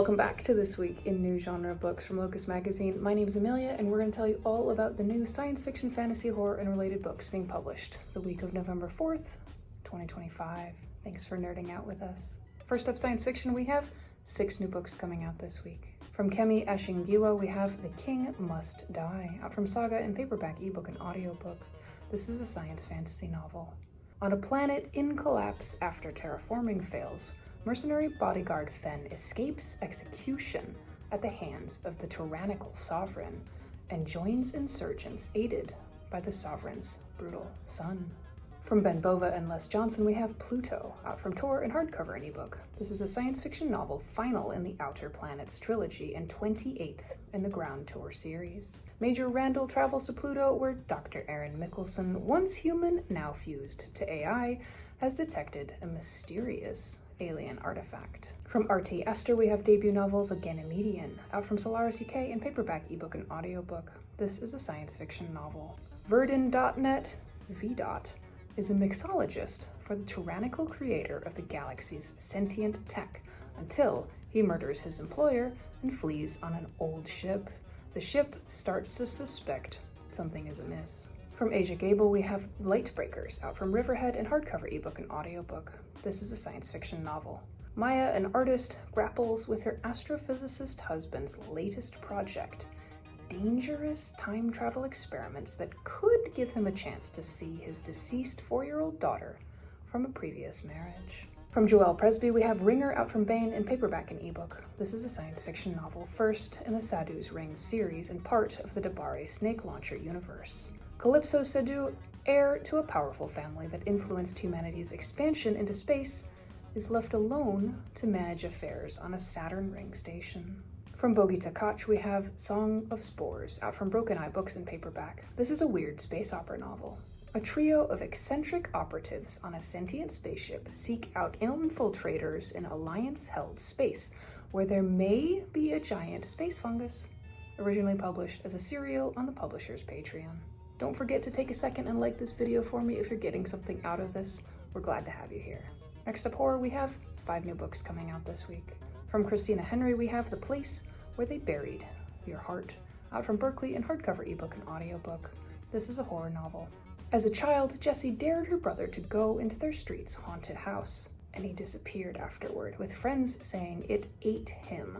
Welcome back to This Week in New Genre Books from Locus Magazine. My name is Amelia, and we're going to tell you all about the new science fiction, fantasy, horror, and related books being published the week of November 4th, 2025. Thanks for nerding out with us. First up, science fiction, we have 6 new books coming out this week. From Kemi Ashingiwa, we have The King Must Die, out from Saga in paperback, ebook, and audiobook. This is a science fantasy novel. On a planet in collapse after terraforming fails, mercenary bodyguard Fen escapes execution at the hands of the tyrannical sovereign and joins insurgents aided by the sovereign's brutal son. From Ben Bova and Les Johnson, we have Pluto, out from Tor in hardcover and ebook. This is a science fiction novel, final in the Outer Planets trilogy and 28th in the Ground Tour series. Major Randall travels to Pluto, where Dr. Aaron Mickelson, once human, now fused to AI, has detected a mysterious alien artifact. From R.T. Esther, we have debut novel The Ganymedian, out from Solaris UK in paperback, ebook, and audiobook. This is a science fiction novel. Verdin.net, VDOT, is a mixologist for the tyrannical creator of the galaxy's sentient tech until he murders his employer and flees on an old ship. The ship starts to suspect something is amiss. From Asia Gable, we have Lightbreakers, out from Riverhead in hardcover, ebook, and audiobook. This is a science fiction novel. Maya, an artist, grapples with her astrophysicist husband's latest project, dangerous time travel experiments that could give him a chance to see his deceased 4-year-old daughter from a previous marriage. From Joelle Presby, we have Ringer, out from Baen in paperback and ebook. This is a science fiction novel, first in the Sadu's Rings series and part of the Dabare Snake Launcher universe. Calypso Sadu, heir to a powerful family that influenced humanity's expansion into space, is left alone to manage affairs on a Saturn ring station. From Bogi Takach, we have Song of Spores, out from Broken Eye Books in paperback. This is a weird space opera novel. A trio of eccentric operatives on a sentient spaceship seek out infiltrators in Alliance-held space, where there may be a giant space fungus. Originally published as a serial on the publisher's Patreon. Don't forget to take a second and like this video for me if you're getting something out of this. We're glad to have you here. Next up, horror, we have 5 new books coming out this week. From Christina Henry, we have The Place Where They Buried Your Heart, out from Berkeley in hardcover, ebook, and audiobook. This is a horror novel. As a child, Jessie dared her brother to go into their street's haunted house, and he disappeared afterward, with friends saying it ate him.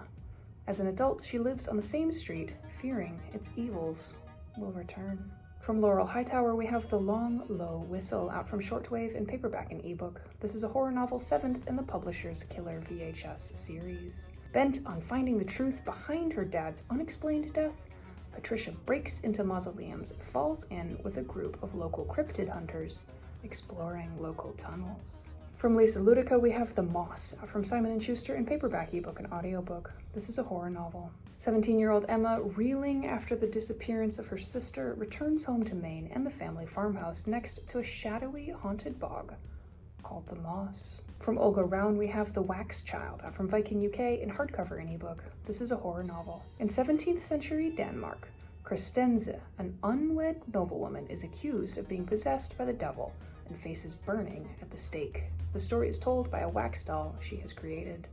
As an adult, she lives on the same street, fearing its evils will return. From Laurel Hightower, we have The Long, Low Whistle, out from Shortwave in paperback and ebook. This is a horror novel, 7th in the publisher's Killer VHS series. Bent on finding the truth behind her dad's unexplained death, Patricia breaks into mausoleums and falls in with a group of local cryptid hunters exploring local tunnels. From Lisa Ludica, we have The Moss, out from Simon & Schuster in paperback, ebook, and audiobook. This is a horror novel. 17-year-old Emma, reeling after the disappearance of her sister, returns home to Maine and the family farmhouse next to a shadowy, haunted bog called The Moss. From Olga Round, we have The Wax Child, out from Viking UK in hardcover and ebook. This is a horror novel. In 17th century Denmark, Christense, an unwed noblewoman, is accused of being possessed by the devil and faces burning at the stake. The story is told by a wax doll she has created.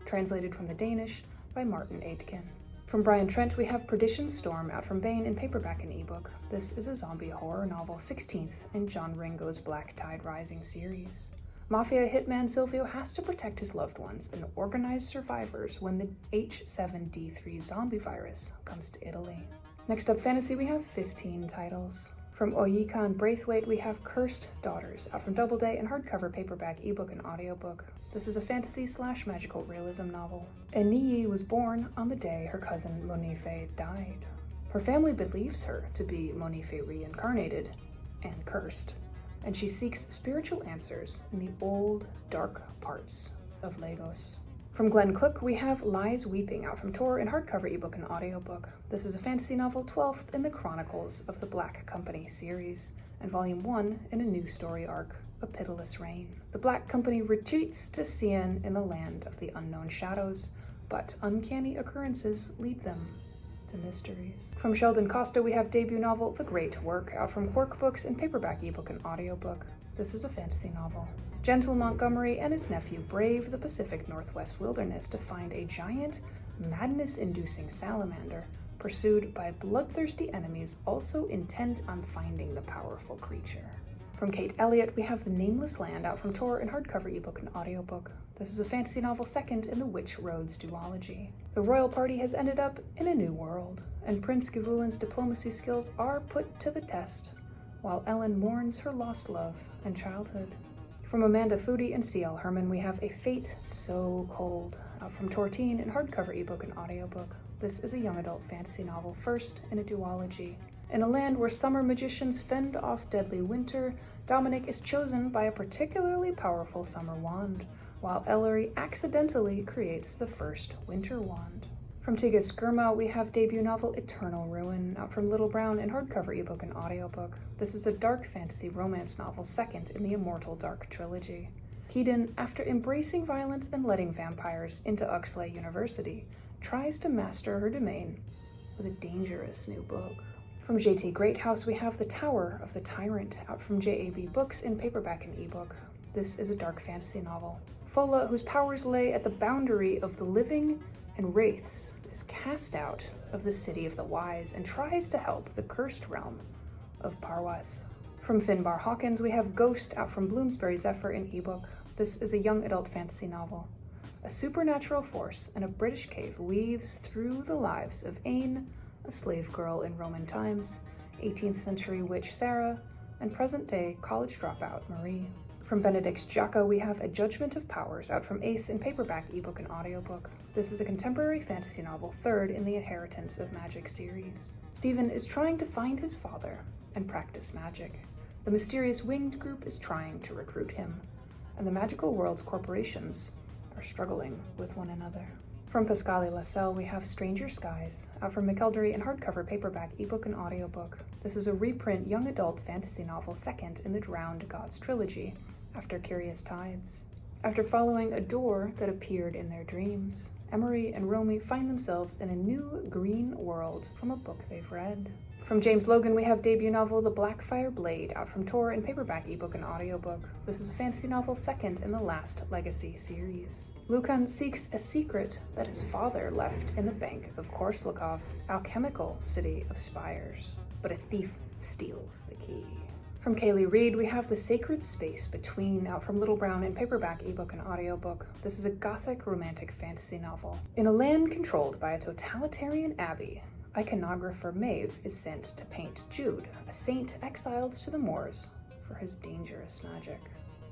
Translated from the Danish by Martin Aitken. From Brian Trent, we have Perdition Storm, out from Baen in paperback and ebook. This is a zombie horror novel, 16th in John Ringo's Black Tide Rising series. Mafia hitman Silvio has to protect his loved ones and organize survivors when the H7D3 zombie virus comes to Italy. Next up, fantasy, we have 15 titles. From Oyika and Braithwaite, we have Cursed Daughters, out from Doubleday in hardcover, paperback, ebook, and audiobook. This is a fantasy/magical realism novel. Eniyi was born on the day her cousin Monife died. Her family believes her to be Monife reincarnated and cursed, and she seeks spiritual answers in the old, dark parts of Lagos. From Glenn Cook, we have Lies Weeping, out from Tor in hardcover, ebook, and audiobook. This is a fantasy novel, 12th in the Chronicles of the Black Company series, and volume 1 in a new story arc, A Pitiless Reign. The Black Company retreats to Sian in the land of the unknown shadows, but uncanny occurrences lead them to mysteries. From Sheldon Costa, we have debut novel The Great Work, out from Quark Books in paperback, ebook, and audiobook. This is a fantasy novel. Gentle Montgomery and his nephew brave the Pacific Northwest wilderness to find a giant madness-inducing salamander pursued by bloodthirsty enemies also intent on finding the powerful creature. From Kate Elliott, we have The Nameless Land, out from Tor in hardcover ebook and audiobook. This is a fantasy novel second in the Witch Roads duology. The royal party has ended up in a new world, and Prince Gavulin's diplomacy skills are put to the test, while Ellen mourns her lost love and childhood. From Amanda Foody and C.L. Herman, we have A Fate So Cold, out from Torteen in hardcover ebook and audiobook. This is a young adult fantasy novel, first in a duology. In a land where summer magicians fend off deadly winter, Dominic is chosen by a particularly powerful summer wand, while Ellery accidentally creates the first winter wand. From Tigist Girma, we have debut novel Eternal Ruin, out from Little Brown in hardcover ebook and audiobook. This is a dark fantasy romance novel, second in the Immortal Dark trilogy. Keaton, after embracing violence and letting vampires into Uxley University, tries to master her domain with a dangerous new book. From J.T. Greathouse, we have The Tower of the Tyrant, out from J.A.B. Books in paperback and ebook. This is a dark fantasy novel. Fola, whose powers lay at the boundary of the living and wraiths, is cast out of the City of the Wise and tries to help the cursed realm of Parwas. From Finbar Hawkins, we have Ghost, out from Bloomsbury Zephyr in ebook. This is a young adult fantasy novel. A supernatural force in a British cave weaves through the lives of Aine, a slave girl in Roman times, 18th century witch Sarah, and present-day college dropout Marie. From Benedict's Jacco, we have A Judgment of Powers, out from Ace in paperback, ebook, and audiobook. This is a contemporary fantasy novel, third in the Inheritance of Magic series. Stephen is trying to find his father and practice magic. The mysterious winged group is trying to recruit him, and the magical world's corporations are struggling with one another. From Pascale Lascelles, we have Stranger Skies, out from McElderry in hardcover, paperback, ebook, and audiobook. This is a reprint young adult fantasy novel, second in the Drowned Gods trilogy, after Curious Tides. After following a door that appeared in their dreams, Emery and Romy find themselves in a new green world from a book they've read. From James Logan, we have debut novel The Blackfire Blade, out from Tor in paperback, ebook, and audiobook. This is a fantasy novel, second in the Last Legacy series. Lucan seeks a secret that his father left in the Bank of Korsakov, alchemical city of spires, but a thief steals the key. From Kaylee Reed, we have The Sacred Space Between, out from Little Brown in paperback, ebook, and audiobook. This is a gothic romantic fantasy novel. In a land controlled by a totalitarian abbey, iconographer Maeve is sent to paint Jude, a saint exiled to the moors for his dangerous magic.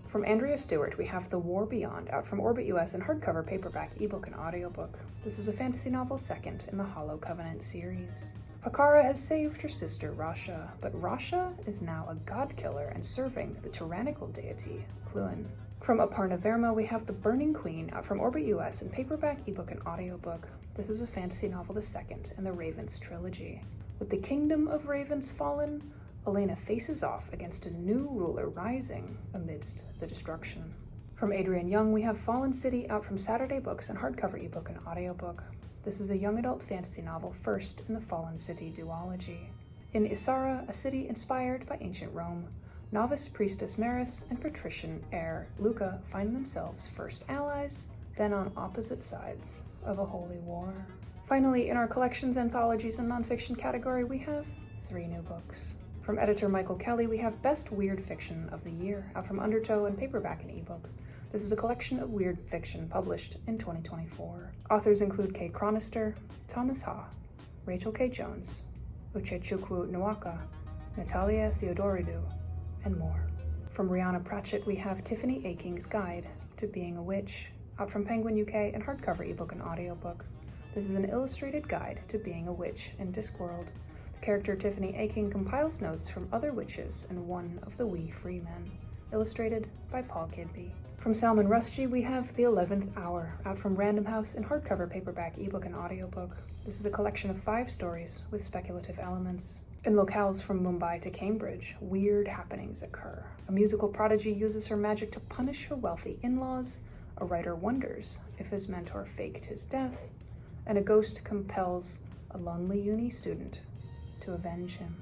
From Andrea Stewart, we have The War Beyond, out from Orbit US in hardcover, paperback, ebook, and audiobook. This is a fantasy novel, second in the Hollow Covenant series. Hakara has saved her sister Rasha, but Rasha is now a god-killer and serving the tyrannical deity Cluin. From Aparna Verma, we have The Burning Queen, out from Orbit US in paperback, ebook, and audiobook. This is a fantasy novel, the second in the Ravens trilogy. With the kingdom of ravens fallen, Elena faces off against a new ruler rising amidst the destruction. From Adrian Young, we have Fallen City, out from Saturday Books in hardcover, ebook, and audiobook. This is a young adult fantasy novel, first in the Fallen City duology. In Isara, a city inspired by ancient Rome, novice priestess Maris and patrician heir Luca find themselves first allies, then on opposite sides of a holy war. Finally, in our collections, anthologies, and nonfiction category, we have 3 new books. From editor Michael Kelly, we have Best Weird Fiction of the Year, out from Undertow in paperback and ebook. This is a collection of weird fiction published in 2024. Authors include Kay Chronister, Thomas Ha, Rachel K. Jones, Uchechukwu Nwaka, Natalia Theodoridou, and more. From Rihanna Pratchett, we have Tiffany Aking's Guide to Being a Witch, out from Penguin UK in hardcover, ebook, and audiobook. This is an illustrated guide to being a witch in Discworld. The character Tiffany Aking compiles notes from other witches and one of the wee free men, illustrated by Paul Kidby. From Salman Rushdie, we have The 11th Hour, out from Random House in hardcover, paperback, ebook, and audiobook. This is a collection of 5 stories with speculative elements. In locales from Mumbai to Cambridge, weird happenings occur. A musical prodigy uses her magic to punish her wealthy in-laws, a writer wonders if his mentor faked his death, and a ghost compels a lonely uni student to avenge him.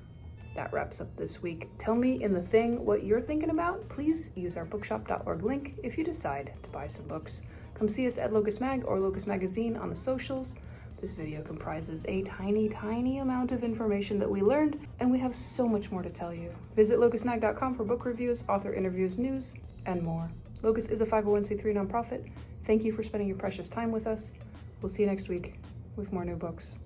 That wraps up this week. Tell me in the thing what you're thinking about. Please use our bookshop.org link if you decide to buy some books. Come see us at Locus Mag or Locus Magazine on the socials. This video comprises a tiny amount of information that we learned, and we have so much more to tell you. Visit locusmag.com for book reviews, author interviews, news, and more. Locus is a 501c3 nonprofit. Thank you for spending your precious time with us. We'll see you next week with more new books.